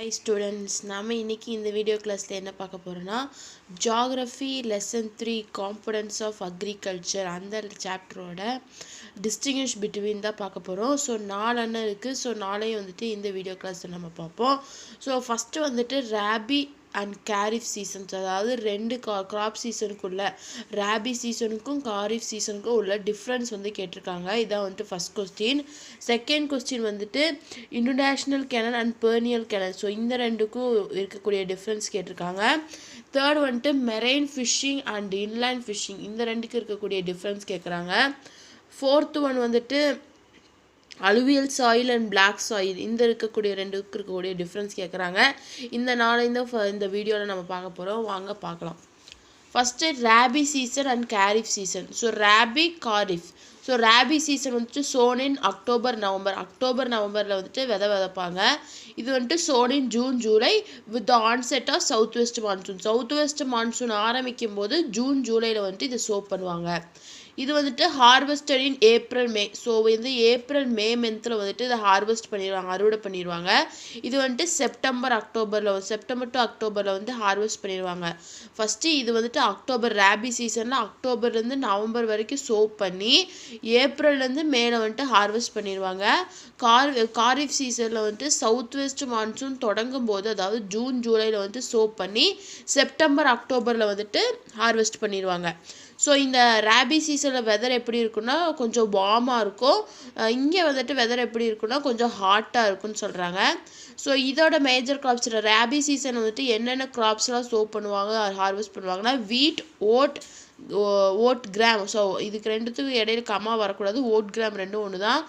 Hi students, நாம இன்னைக்கு இந்த வீடியோ கிளாஸ்ல என்ன பார்க்க போறோம்னா geography lesson 3 components of agriculture அந்த சாப்டரோட டிஸ்டிங்விஷ் பிட்வீன் தான் பார்க்க போகிறோம். ஸோ நாலு இருக்குது. ஸோ நாளையும் வந்துட்டு இந்த வீடியோ கிளாஸில் நம்ம பார்ப்போம். ஸோ ஃபஸ்ட்டு வந்துட்டு ராபி அண்ட் காரிஃப் சீசன்ஸ், அதாவது ரெண்டு கிராப் சீசனுக்குள்ள ராபி சீசனுக்கும் காரிஃப் சீசனுக்கும் உள்ள டிஃப்ரென்ஸ் வந்து கேட்டிருக்காங்க. இதான் வந்துட்டு ஃபஸ்ட் கொஸ்டின். செகண்ட் கொஸ்டின் வந்துட்டு inundation canal and perennial canal, so இந்த ரெண்டுக்கும் இருக்கக்கூடிய டிஃப்ரென்ஸ் கேட்டிருக்காங்க. தேர்ட் வந்துட்டு marine fishing and inland fishing, இந்த ரெண்டுக்கு இருக்கக்கூடிய டிஃப்ரென்ஸ் கேட்குறாங்க. ஃபோர்த்து ஒன் வந்துட்டு alluvial soil and black soil, இந்த இருக்கக்கூடிய ரெண்டுக்கு இருக்கக்கூடிய டிஃப்ரென்ஸ் கேட்குறாங்க. இந்த வீடியோவில் நம்ம பார்க்க போகிறோம். வாங்க பார்க்கலாம். First rabi season and kharif season. So rabi kharif. So rabi season வந்துட்டு சோனின் அக்டோபர் நவம்பரில் வந்துட்டு விதைப்பாங்க. இது வந்துட்டு sown in June July with the onset of south west monsoon ஆரம்பிக்கும் போது ஜூன் ஜூலையில் வந்துட்டு இதை சோ பண்ணுவாங்க. இது வந்துட்டு ஹார்வெஸ்டட் இன் ஏப்ரல் மே. ஸோ வந்து ஏப்ரல் மே மந்தில் வந்துட்டு இதை ஹார்வெஸ்ட் பண்ணிடுவாங்க, அறுவடை பண்ணிடுவாங்க. இது வந்துட்டு செப்டம்பர் டு அக்டோபரில் வந்து ஹார்வெஸ்ட் பண்ணிடுவாங்க. ஃபஸ்ட்டு இது வந்துட்டு அக்டோபர் ராபி சீசனில் அக்டோபர்லேருந்து நவம்பர் வரைக்கும் சோ பண்ணி ஏப்ரல்லேருந்து மேலே வந்துட்டு ஹார்வெஸ்ட் பண்ணிடுவாங்க. காரிஃப் சீசனில் வந்துட்டு சவுத் வெஸ்ட் மான்சூன் தொடங்கும் போது, அதாவது ஜூன் ஜூலையில் வந்துட்டு சோ பண்ணி செப்டம்பர் அக்டோபரில் வந்துட்டு ஹார்வெஸ்ட் பண்ணிடுவாங்க. ஸோ இந்த ராபி சீசனில் வெதர் எப்படி இருக்குன்னா கொஞ்சம் வார்மாக இருக்கும். இங்கே வந்துட்டு வெதர் எப்படி இருக்குன்னா கொஞ்சம் ஹாட்டாக இருக்குன்னு சொல்கிறாங்க. ஸோ இதோட மேஜர் கிராப்ஸ் ராபி சீசன் வந்துட்டு என்னென்ன கிராப்ஸ்லாம் சோ பண்ணுவாங்க, ஹார்வெஸ்ட் பண்ணுவாங்கன்னா வீட், ஓட் கிராம். ஸோ இதுக்கு ரெண்டுத்துக்கு இடையில கம்மா வரக்கூடாது. ஓட் கிராம் ரெண்டும் ஒன்று தான்.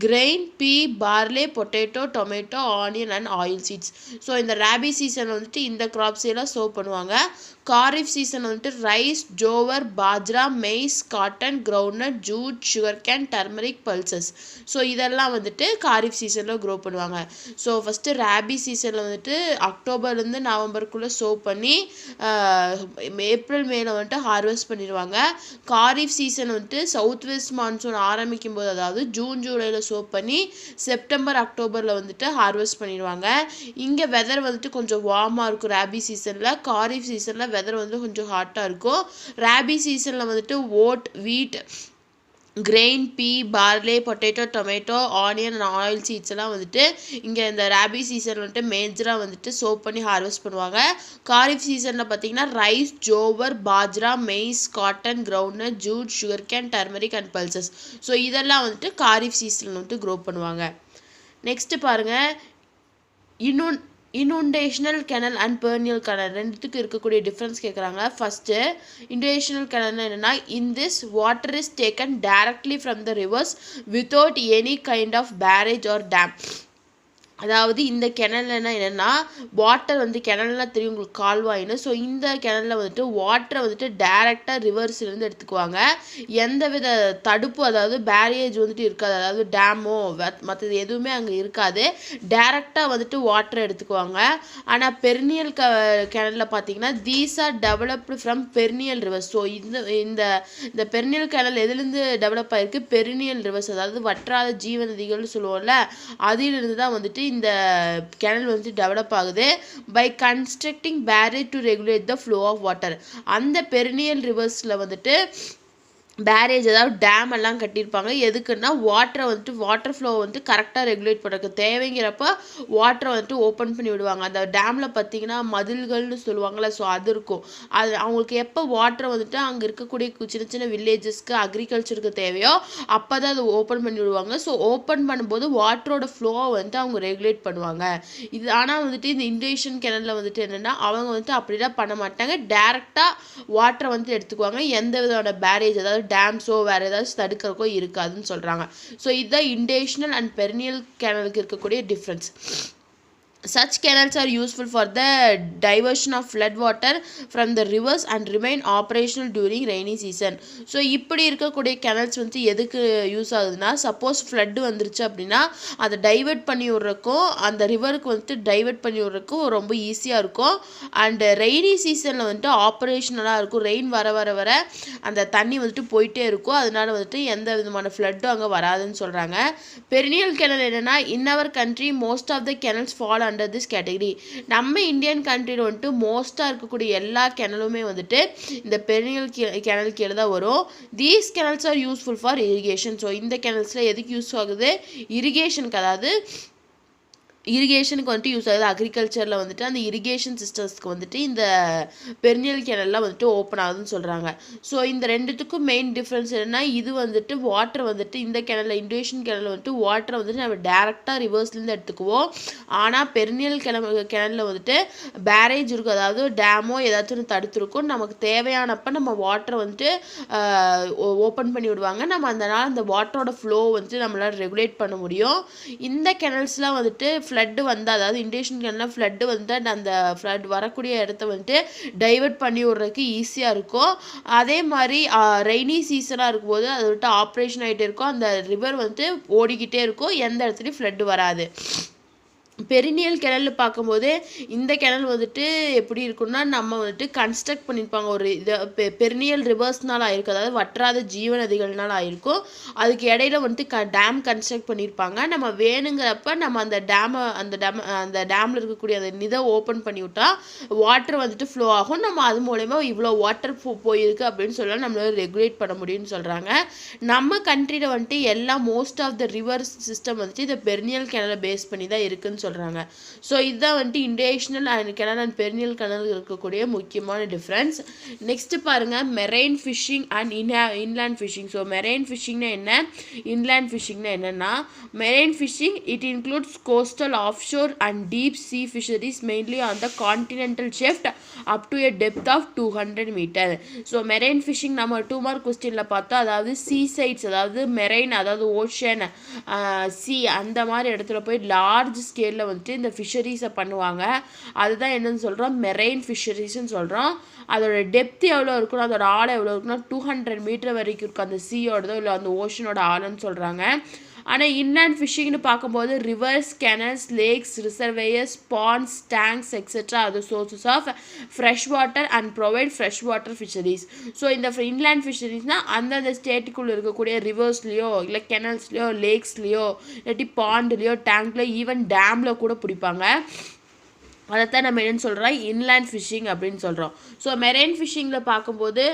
Grain, pea, barley, potato, tomato, onion and oil seeds. So இந்த ராபி சீசன் வந்துட்டு இந்த கிராப்ஸ் எல்லாம் சோ பண்ணுவாங்க. காரிஃப் சீசன் வந்துட்டு rice, jowar, bajra, maize, cotton, groundnut, jute, sugar cane, turmeric, pulses. So இதெல்லாம் வந்துட்டு காரிஃப் சீசனில் க்ரோ பண்ணுவாங்க. ஸோ ஃபஸ்ட்டு ராபி சீசனில் வந்துட்டு அக்டோபர்லேருந்து நவம்பருக்குள்ளே சோ பண்ணி ஏப்ரல் மேல வந்துட்டு ஹார்வெஸ்ட் பண்ணிடுவாங்க. காரிஃப் சீசன் வந்துட்டு சவுத் வெஸ்ட் மான்சூன் ஆரம்பிக்கும் போது, அதாவது ஜூன் ஜூலையில் சோ பண்ணி செப்டம்பர் அக்டோபரில் வந்துட்டு ஹார்வெஸ்ட் பண்ணிடுவாங்க. இங்கே வெதர் வந்துட்டு கொஞ்சம் வார்மாக இருக்கும் ராபி சீசனில். காரிஃப் சீசனில் வெதர் வந்து கொஞ்சம் ஹாட்டாக இருக்கும். ராபி சீசனில் வந்துட்டு oat, wheat, grain, pea, barley, potato, tomato, onion and oil seeds எல்லாம் வந்துட்டு இங்கே இந்த ராபி சீசன் வந்துட்டு மேஜராக வந்துட்டு சோ பண்ணி ஹார்வெஸ்ட் பண்ணுவாங்க. காரிஃப் சீசனில் பார்த்தீங்கன்னா rice, jowar, bajra, maize, cotton, groundnut, jute, sugar cane, turmeric and pulses. So இதெல்லாம் வந்துட்டு காரிஃப் சீசனில் வந்துட்டு க்ரோ பண்ணுவாங்க. நெக்ஸ்ட்டு பாருங்கள், inundation canal and perennial canal ரெண்டுத்துக்கு இருக்கக்கூடிய டிஃப்ரென்ஸ் கேட்குறாங்க. ஃபஸ்ட்டு இன்யூண்டேஷனல் கெனல்னா என்னென்னா, in this water is taken directly from the rivers without any kind of barrage or dam. அதாவது இந்த கிணல்னா என்னென்னா, வாட்டர் வந்து கிணல்லாம் தெரியும் உங்களுக்கு, கால்வாயின்னு. ஸோ இந்த கிணலில் வந்துட்டு வாட்டரை வந்துட்டு டேரெக்டாக ரிவர்ஸ்லேருந்து எடுத்துக்குவாங்க. எந்த வித தடுப்பு, அதாவது பேரியேஜ் வந்துட்டு இருக்காது. அதாவது டேமோ மற்றது எதுவுமே அங்கே இருக்காது. டேரெக்டாக வந்துட்டு வாட்டரை எடுத்துக்குவாங்க. ஆனால் பெர்னியல் கிணலில் பார்த்தீங்கன்னா these are developed from perineal reverse. So இந்த பெர்னியல் கிணல் எதுலேருந்து டெவலப் ஆகிருக்கு? பெர்னியல் ரிவர்ஸ், அதாவது வற்றாத ஜீவநதிகள்னு சொல்லுவோம்ல, அதிலிருந்து தான் வந்துட்டு இந்த கேனல் வந்து டெவலப் ஆகுது. By constructing barrier to regulate the flow of water. அந்த பெரினியல் ரிவர்ஸில் வந்துட்டு பேரேஜ், அதாவது டேம் எல்லாம் கட்டியிருப்பாங்க. எதுக்குன்னா வாட்டர் ஃப்ளோ வந்துட்டு கரெக்டாக ரெகுலேட் பண்ணுறதுக்கு. தேவைங்கிறப்ப வாட்டரை வந்துட்டு ஓப்பன் பண்ணி விடுவாங்க. அந்த டேமில் பார்த்தீங்கன்னா மதில்கள்னு சொல்லுவாங்கள்ல, ஸோ அது இருக்கும். அது அவங்களுக்கு எப்போ வாட்டரை வந்துட்டு அங்கே இருக்கக்கூடிய சின்ன சின்ன வில்லேஜஸ்க்கு அக்ரிகல்ச்சருக்கு தேவையோ அப்போ தான் அதை ஓப்பன் பண்ணி விடுவாங்க. ஸோ ஓப்பன் பண்ணும்போது வாட்டரோட ஃப்ளோவை வந்துட்டு அவங்க ரெகுலேட் பண்ணுவாங்க. இது ஆனால் வந்துட்டு இந்த இன்டேஷன் கெனலில் வந்துட்டு என்னென்னா, அவங்க வந்துட்டு அப்படிலாம் பண்ண மாட்டாங்க. டேரெக்டாக வாட்டரை வந்துட்டு எடுத்துக்குவாங்க. எந்த விதமான பேரேஜ், அதாவது டேம்ஸோ வேறு ஏதாச்சும் தடுக்கிறக்கோ இருக்காதுன்னு சொல்கிறாங்க. ஸோ இதுதான் இன்டேஷனல் அண்ட் பெர்னியல் கேனலுக்கு இருக்கக்கூடிய difference. Such canals are useful for the diversion of flood water from the rivers and remain operational during rainy season. So இப்படி இருக்கக்கூடிய கேனல்ஸ் வந்து எதுக்கு யூஸ் ஆகுதுன்னா, சப்போஸ் ஃப்ளட்டு வந்துருச்சு அப்படின்னா அதை டைவெர்ட் பண்ணி விட்றக்கும், அந்த ரிவருக்கு வந்துட்டு டைவெர்ட் பண்ணி விட்றக்கும் ரொம்ப ஈஸியாக இருக்கும். அண்டு ரெய்னி சீசனில் வந்துட்டு ஆப்ரேஷனலாக இருக்கும். ரெயின் வர வர வர அந்த தண்ணி வந்துட்டு போயிட்டே இருக்கும். அதனால வந்துட்டு எந்த விதமான ஃப்ளட்டும் அங்கே வராதுன்னு சொல்கிறாங்க. பெரினியல் கேனல் என்னென்னா, in our country most of the canals fall under this category. நம்ம இந்தியன் கண்ட்ரியில் வந்துட்டு மோஸ்ட்டாக இருக்கக்கூடிய எல்லா கிணலுமே வந்துட்டு இந்த பெரினியல் கிணல் கீழே தான் வரும். These canals are useful for irrigation. So இந்த கெனல்ஸில் எதுக்கு யூஸ் ஆகுது? இரிகேஷனுக்கு, அதாவது இரிகேஷனுக்கு வந்துட்டு யூஸ் ஆகுது. அக்ரிகல்ச்சரில் வந்துட்டு அந்த இரிகேஷன் சிஸ்டம்ஸ்க்கு வந்துட்டு இந்த பெரினியல் கேனல்லாம் வந்துட்டு ஓப்பன் ஆகுதுன்னு சொல்கிறாங்க. ஸோ இந்த ரெண்டுத்துக்கும் மெயின் டிஃப்ரென்ஸ் என்னென்னா, இது வந்துட்டு வாட்டர் வந்துட்டு இந்த கேனலில், இண்டோனேஷியன் கேனலில் வந்துட்டு வாட்டரை வந்துட்டு நம்ம டேரெக்டாக ரிவர்ஸ்லேருந்து எடுத்துக்குவோம். ஆனால் பெரினியல் கேனலில் வந்துட்டு பேரேஜ் இருக்கும், அதாவது டேமோ ஏதாச்சும் ஒன்று தடுத்துருக்கும். நமக்கு தேவையானப்போ நம்ம வாட்டரை வந்துட்டு ஓப்பன் பண்ணி விடுவாங்க. நம்ம அதனால் அந்த வாட்டரோட ஃப்ளோ வந்துட்டு நம்மளால் ரெகுலேட் பண்ண முடியும். இந்த கெனல்ஸ்லாம் வந்துட்டு ஃப்ளட்டு வந்து, அதாவது இண்டோனேஷியன் கேனலில் ஃப்ளட்டு வந்து அந்த ஃப்ளட் வரக்கூடிய இடத்த வந்துட்டு டைவர்ட் பண்ணி விட்றதுக்கு ஈஸியாக இருக்கும். அதே மாதிரி ரெய்னி சீசனாக இருக்கும்போது அதை விட்டு ஆப்ரேஷன் ஆகிட்டே இருக்கும். அந்த ரிவர் வந்துட்டு ஓடிக்கிட்டே இருக்கும், எந்த இடத்துலையும் ஃப்ளட்டு வராது. பெரினியல் கிணல் பார்க்கும்போது இந்த கிணல் வந்துட்டு எப்படி இருக்குன்னா, நம்ம வந்துட்டு கன்ஸ்ட்ரக்ட் பண்ணியிருப்பாங்க. ஒரு இது பெரினியல் ரிவர்ஸ்னால் ஆகிருக்கும், அதாவது வற்றாத ஜீவ நதிகள்னால் ஆகிருக்கும். அதுக்கு இடையில வந்துட்டு டேம் கன்ஸ்ட்ரக்ட் பண்ணியிருப்பாங்க. நம்ம வேணுங்கிறப்ப நம்ம அந்த டேமில் இருக்கக்கூடிய அந்த இதை ஓப்பன் பண்ணி விட்டா வாட்டர் வந்துட்டு ஃப்ளோ ஆகும். நம்ம அது மூலயமா இவ்வளோ வாட்டர் போயிருக்கு அப்படின்னு சொல்லலாம், நம்மளால ரெகுலேட் பண்ண முடியும்னு சொல்கிறாங்க. நம்ம கண்ட்ரியில் வந்துட்டு எல்லாம் most of the river system வந்துட்டு இந்த பெரினியல் கிணலை பேஸ் பண்ணி தான் இருக்குன்னு சொல்கிறாங்க. ஸோ இதுதான் வந்துட்டு inundation and canal and perennial canal இருக்கக்கூடிய முக்கியமான டிஃப்ரென்ஸ். நெக்ஸ்ட் பாருங்கள், marine fishing and inland fishing. So marine ஃபிஷிங்னா என்ன, இன்லேண்ட் ஃபிஷிங்னா என்னென்னா, marine fishing it includes coastal offshore and deep sea fisheries mainly on the continental shelf up to a depth of 200 metre. So marine fishing நம்ம 2 mark கொஸ்டினில் பார்த்தோம், அதாவது sea sides, அதாவது மெரைன், அதாவது ஓஷன், சி அந்த மாதிரி இடத்துல போய் லார்ஜ் ஸ்கேலில் வந்துட்டு இந்த ஃபிஷரிஸை பண்ணுவாங்க. அதுதான் என்னன்னு சொல்கிறோம், மெரைன் ஃபிஷரிஸ்ன்னு சொல்கிறோம். அதோட டெப்த் எவ்வளோ இருக்கணும், அதோட ஆழம் எவ்வளோ இருக்குன்னா 200 மீட்டர் வரைக்கும் இருக்கும், அந்த சீயோடதோ இல்லை அந்த ஓஷனோட ஆழம்னு சொல்கிறாங்க. ஆனால் இன்லேண்ட் ஃபிஷிங்னு பார்க்கும்போது rivers, canals, lakes, reservoirs, ponds, tanks etcetera அது sources of fresh water and provide fresh water fisheries. So இந்த இன்லேண்ட் ஃபிஷரிஸ்னால் அந்தந்த ஸ்டேட்டுக்குள்ளே இருக்கக்கூடிய ரிவர்ஸ்லேயோ இல்லை கெனல்ஸ்லையோ லேக்ஸ்லேயோ இல்லாட்டி பாண்ட்லேயோ டேங்க்லையோ ஈவன் டேமில் கூட பிடிப்பாங்க. அதைத்தான் நம்ம என்னென்னு சொல்கிறோம், இன்லேண்ட் ஃபிஷிங் அப்படின்னு சொல்கிறோம். ஸோ மெரைன் ஃபிஷிங்கில் பார்க்கும்போது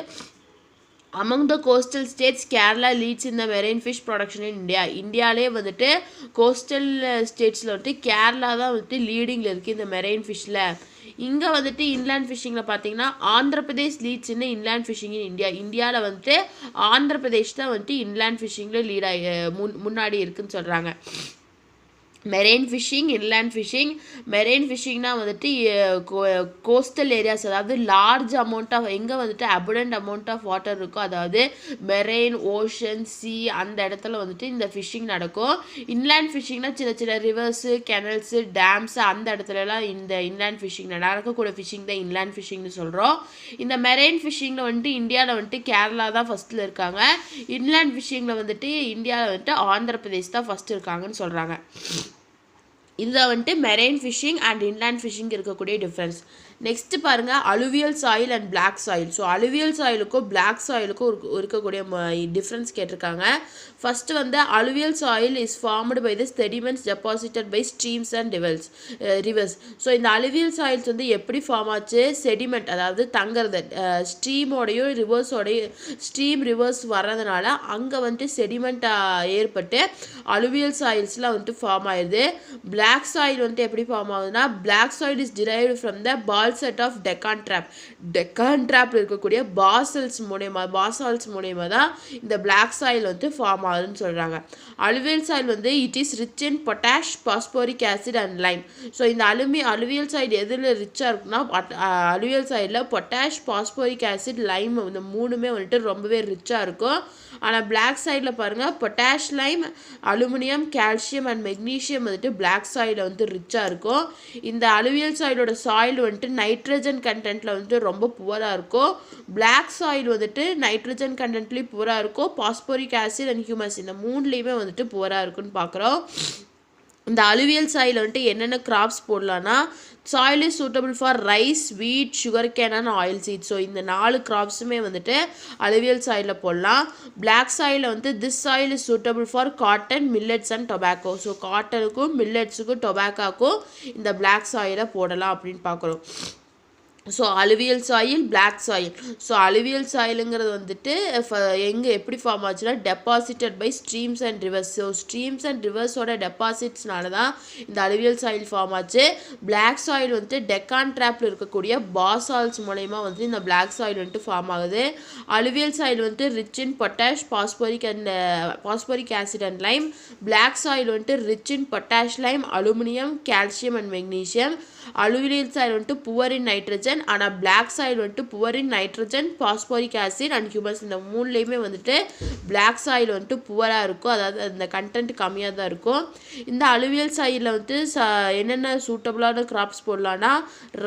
among the coastal states, Kerala leads in the marine fish production in India. இந்தியாவிலே வந்துட்டு கோஸ்டல் ஸ்டேட்ஸில் வந்துட்டு கேரளா தான் வந்துட்டு லீடிங்கில் இருக்குது இந்த மெரைன் ஃபிஷ்ஷில். இங்கே வந்துட்டு இன்லேண்ட் ஃபிஷிங்கில் பார்த்தீங்கன்னா Andhra Pradesh leads in inland fishing in India. இந்தியாவில் வந்துட்டு ஆந்திர பிரதேஷ் தான் வந்துட்டு இன்லேண்ட் ஃபிஷிங்கில் லீடாகி முன்னாடி இருக்குதுன்னு சொல்கிறாங்க. Marine fishing, inland fishing. Marine ஃபிஷிங்னா வந்துட்டு கோஸ்டல் ஏரியாஸ், அதாவது லார்ஜ் அமௌண்ட் ஆஃப், எங்கே வந்துட்டு அபண்டன்ட் அமௌண்ட் ஆஃப் வாட்டர் இருக்கோ, அதாவது மெரைன், ஓஷன், சி அந்த இடத்துல வந்துட்டு இந்த ஃபிஷிங் நடக்கும். இன்லேண்ட் ஃபிஷிங்னா சின்ன சின்ன ரிவர்ஸு, கெனல்ஸு, டேம்ஸு அந்த இடத்துலலாம் இந்த இன்லேண்ட் ஃபிஷிங் நடக்கக்கூடிய ஃபிஷிங் தான் இன்லேண்ட் ஃபிஷிங்னு சொல்கிறோம். இந்த மெரைன் ஃபிஷிங்கில் வந்துட்டு இந்தியாவில் வந்துட்டு கேரளா தான் ஃபஸ்ட்டில் இருக்காங்க. இன்லேண்ட் ஃபிஷிங்கில் வந்துட்டு இந்தியாவில் வந்துட்டு ஆந்திர பிரதேஷ் தான் ஃபஸ்ட்டு இருக்காங்கன்னு சொல்கிறாங்க. இதுதான் வந்துட்டு marine fishing and inland fishing இருக்கக்கூடிய டிஃப்ரென்ஸ். நெக்ஸ்ட்டு பாருங்கள், alluvial soil and black soil. So alluvial சாயிலுக்கும் பிளாக் சாயிலுக்கும் இருக்கக்கூடிய டிஃப்ரென்ஸ் கேட்டிருக்காங்க. ஃபஸ்ட்டு வந்து alluvial soil is formed by the sediments deposited by streams and rivers. So இந்த அலுவியல் சாயில்ஸ் வந்து எப்படி ஃபார்ம் ஆச்சு, செடிமெண்ட் அதாவது தங்குறது, ஸ்ட்ரீமோடையும் ரிவர்ஸோடையும், ஸ்ட்ரீம் ரிவர்ஸ் வர்றதுனால அங்கே வந்துட்டு செடிமெண்ட் ஏற்பட்டு அலுவியல் சாயில்ஸ்லாம் வந்துட்டு ஃபார்ம் ஆயிடுது. பிளாக் சாயில் வந்துட்டு எப்படி ஃபார்ம் ஆகுதுன்னா, black soil is derived from the பால்செட் ஆஃப் டெக்கான் ட்ராப். டெக்கான் ட்ராப்ல இருக்கக்கூடிய பாசால்ட்ஸ் மூலயமா தான் இந்த பிளாக் சாயில் வந்து ஃபார்ம் ஆகுதுன்னு சொல்கிறாங்க. அலுவியல் சாயில் வந்து it is rich in potash, phosphoric acid and lime. So இந்த அலுவியல் சாயில் எதில் ரிச்சாக இருக்குன்னா, அலுவியல் சாயிலில் பொட்டாஷ், பாஸ்போரிக் ஆசிட், லைம் இந்த மூணுமே வந்துட்டு ரொம்பவே ரிச்சாக இருக்கும். ஆனால் பிளாக் சாயிலில் பாருங்கள், potash, lime, aluminium, calcium and magnesium வந்துட்டு பிளாக் சாயிலில் வந்து ரிச்சாக இருக்கும். இந்த அலுவியல் சாயிலோட சாயில் வந்துட்டு நைட்ரஜன் கண்டென்ட்டில் வந்துட்டு ரொம்ப புவராக இருக்கும். பிளாக் சாயில் வந்துட்டு நைட்ரஜன் கண்டென்ட்லேயும் புவராக இருக்கும், பாஸ்போரிக் ஆசிட் அண்ட் ஹியூமஸ் இந்த மூணுலேயுமே வந்துட்டு புவராக இருக்குன்னு பார்க்குறோம். இந்த அலுவியல் சாயில் வந்துட்டு என்னென்ன கிராப்ஸ் போடலான்னா soil is suitable for rice wheat sugarcane and oilseed. So இந்த 4 கிராப்ஸுமே வந்துட்டு அலுவியல் சாயிலில் போடலாம். பிளாக் சாயில் வந்து this soil is suitable for cotton millets and tobacco. So காட்டனுக்கும் மில்லட்ஸுக்கும் டொபாக்கோக்கும் இந்த பிளாக் சாயிலை போடலாம் அப்படின்னு பார்க்குறோம். So alluvial soil black soil. So alluvial சாயிலுங்கிறது வந்துட்டு எங்கே எப்படி ஃபார்ம் ஆச்சுன்னா deposited by streams and rivers. So streams and ரிவர்ஸோட டெபாசிட்ஸ்னால தான் இந்த அலுவியல் சாயில் ஃபார்ம் ஆச்சு. பிளாக் சாயில் வந்துட்டு டெக்கான் ட்ராப்பில் இருக்கக்கூடிய பாசால்ஸ் மூலயமா வந்து இந்த பிளாக் சாயில் வந்துட்டு ஃபார்ம் ஆகுது. அலுவியல் சாயில் வந்துட்டு rich in potash phosphoric acid and lime. Black soil வந்துட்டு rich in potash lime aluminium calcium and magnesium. Alluvial soil வந்துட்டு புவர் இன் நைட்ரஜன். ஆனால் பிளாக் சாயில் வந்துட்டு poor in nitrogen phosphoric acid and humus. இந்த 3லேயுமே வந்துட்டு black soil வந்துட்டு புவராக இருக்கும், அதாவது அந்த கண்டென்ட் கம்மியாக தான் இருக்கும். இந்த அலுவியல் சாயிலில் வந்துட்டு என்னென்ன சூட்டபுளான கிராப்ஸ் போடலான்னா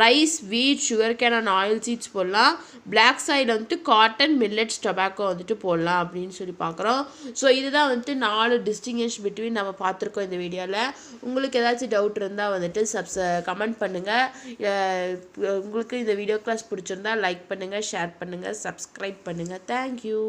rice wheat sugarcane and oil seeds போடலாம். பிளாக் சாயில் வந்துட்டு காட்டன் மில்லட்ஸ் டொபாக்கோ வந்துட்டு போடலாம் அப்படின்னு சொல்லி பார்க்குறோம். ஸோ இதுதான் வந்துட்டு 4 டிஸ்டிங்ஷ் பிட்வீன் நம்ம பார்த்துருக்கோம் இந்த வீடியோவில். உங்களுக்கு ஏதாச்சும் டவுட் இருந்தால் வந்துட்டு கமெண்ட் பண்ணுங்கள். உங்களுக்கு இந்த வீடியோ கிளாஸ் பிடிச்சிருந்தா லைக் பண்ணுங்கள், ஷேர் பண்ணுங்கள், சப்ஸ்கிரைப் பண்ணுங்கள். தேங்க்யூ.